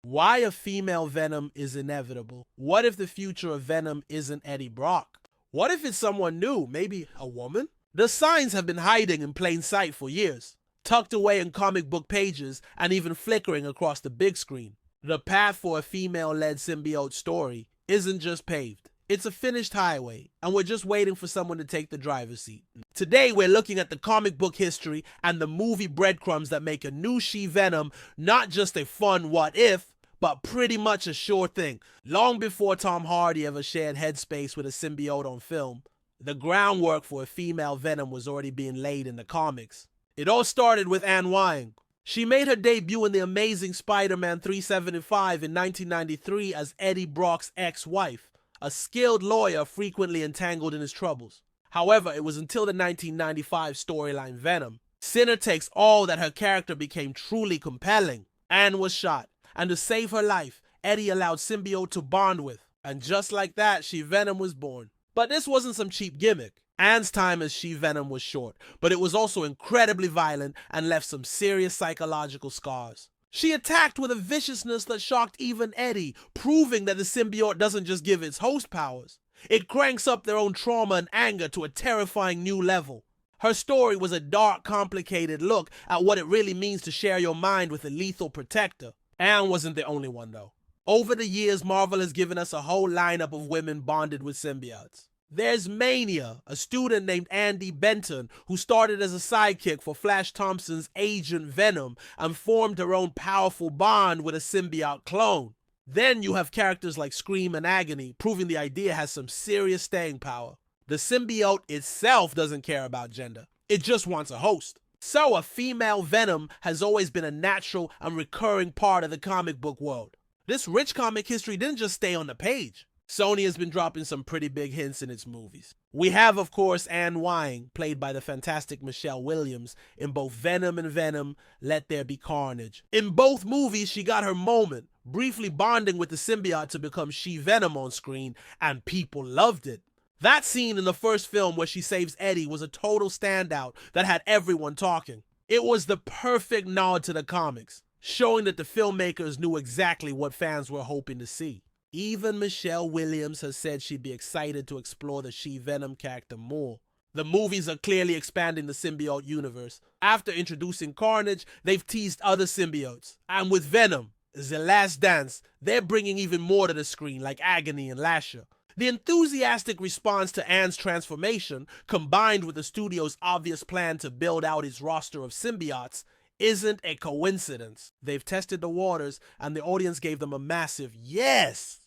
Why a female Venom is inevitable. What if the future of Venom isn't Eddie Brock? What if it's someone new, maybe a woman? The signs have been hiding in plain sight for years, tucked away in comic book pages and even flickering across the big screen. The path for a female-led symbiote story isn't just paved. It's a finished highway, and we're just waiting for someone to take the driver's seat. Today, we're looking at the comic book history and the movie breadcrumbs that make a new She-Venom not just a fun what-if, but pretty much a sure thing. Long before Tom Hardy ever shared headspace with a symbiote on film, the groundwork for a female Venom was already being laid in the comics. It all started with Anne Wying. She made her debut in The Amazing Spider-Man 375 in 1993 as Eddie Brock's ex-wife, a skilled lawyer frequently entangled in his troubles. However, it was until the 1995 storyline Venom, Sinner Takes All, that her character became truly compelling. Anne was shot, and to save her life, Eddie allowed symbiote to bond with, and just like that, She-Venom was born. But this wasn't some cheap gimmick. Anne's time as She-Venom was short, but it was also incredibly violent and left some serious psychological scars. She attacked with a viciousness that shocked even Eddie, proving that the symbiote doesn't just give its host powers. It cranks up their own trauma and anger to a terrifying new level. Her story was a dark, complicated look at what it really means to share your mind with a lethal protector. Anne wasn't the only one though. Over the years, Marvel has given us a whole lineup of women bonded with symbiotes. There's Mania, a student named Andy Benton who started as a sidekick for Flash Thompson's agent Venom and formed her own powerful bond with a symbiote clone. Then you have characters like Scream and Agony, proving the idea has some serious staying power. The symbiote itself doesn't care about gender. It just wants a host. So a female Venom has always been a natural and recurring part of the comic book world. This rich comic history didn't just stay on the page. Sony has been dropping some pretty big hints in its movies. We have, of course, Anne Wying, played by the fantastic Michelle Williams, in both Venom and Venom, Let There Be Carnage. In both movies, she got her moment, briefly bonding with the symbiote to become She-Venom on screen, and people loved it. That scene in the first film where she saves Eddie was a total standout that had everyone talking. It was the perfect nod to the comics, showing that the filmmakers knew exactly what fans were hoping to see. Even Michelle Williams has said she'd be excited to explore the She-Venom character more. The movies are clearly expanding the symbiote universe. After introducing Carnage, they've teased other symbiotes. And with Venom, The Last Dance, they're bringing even more to the screen, like Agony and Lasher. The enthusiastic response to Anne's transformation, combined with the studio's obvious plan to build out its roster of symbiotes, isn't a coincidence. They've tested the waters, and the audience gave them a massive yes.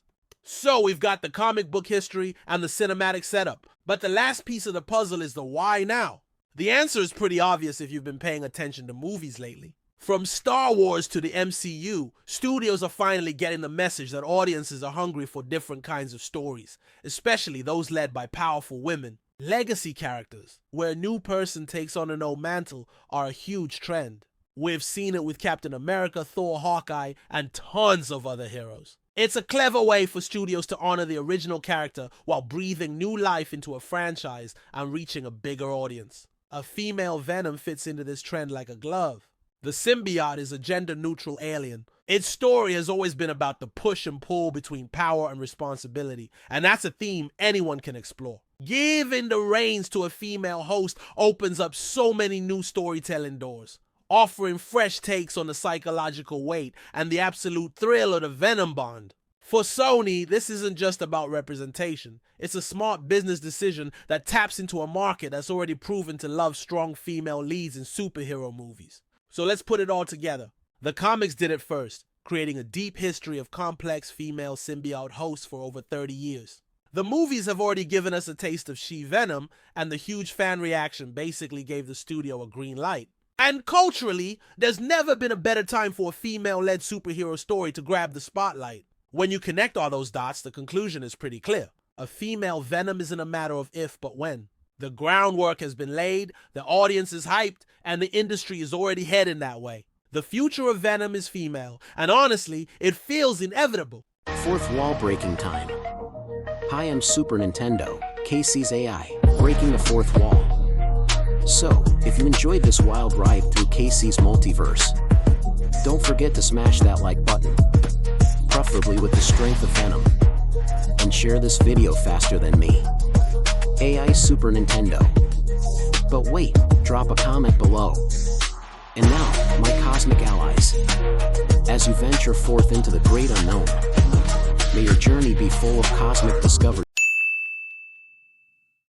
So we've got the comic book history and the cinematic setup, but the last piece of the puzzle is the why now. The answer is pretty obvious if you've been paying attention to movies lately. From Star Wars to the MCU, studios are finally getting the message that audiences are hungry for different kinds of stories, especially those led by powerful women. Legacy characters, where a new person takes on an old mantle, are a huge trend. We've seen it with Captain America, Thor, Hawkeye, and tons of other heroes. It's a clever way for studios to honor the original character while breathing new life into a franchise and reaching a bigger audience. A female Venom fits into this trend like a glove. The symbiote is a gender-neutral alien. Its story has always been about the push and pull between power and responsibility, and that's a theme anyone can explore. Giving the reins to a female host opens up so many new storytelling doors, offering fresh takes on the psychological weight and the absolute thrill of the Venom bond. For Sony, this isn't just about representation. It's a smart business decision that taps into a market that's already proven to love strong female leads in superhero movies. So let's put it all together. The comics did it first, creating a deep history of complex female symbiote hosts for over 30 years. The movies have already given us a taste of She-Venom, and the huge fan reaction basically gave the studio a green light. And culturally, there's never been a better time for a female-led superhero story to grab the spotlight. When you connect all those dots, the conclusion is pretty clear. A female Venom isn't a matter of if, but when. The groundwork has been laid, the audience is hyped, and the industry is already heading that way. The future of Venom is female, and honestly, it feels inevitable. Fourth wall breaking time. Hi, I'm Super Nintendo, Casey's AI, breaking the fourth wall. So, if you enjoyed this wild ride through Casey's multiverse, don't forget to smash that like button. fearlessly with the strength of Venom. And share this video faster than me. AI Super Nintendo. But wait, drop a comment below. And now, my cosmic allies. As you venture forth into the great unknown, may your journey be full of cosmic discoveries.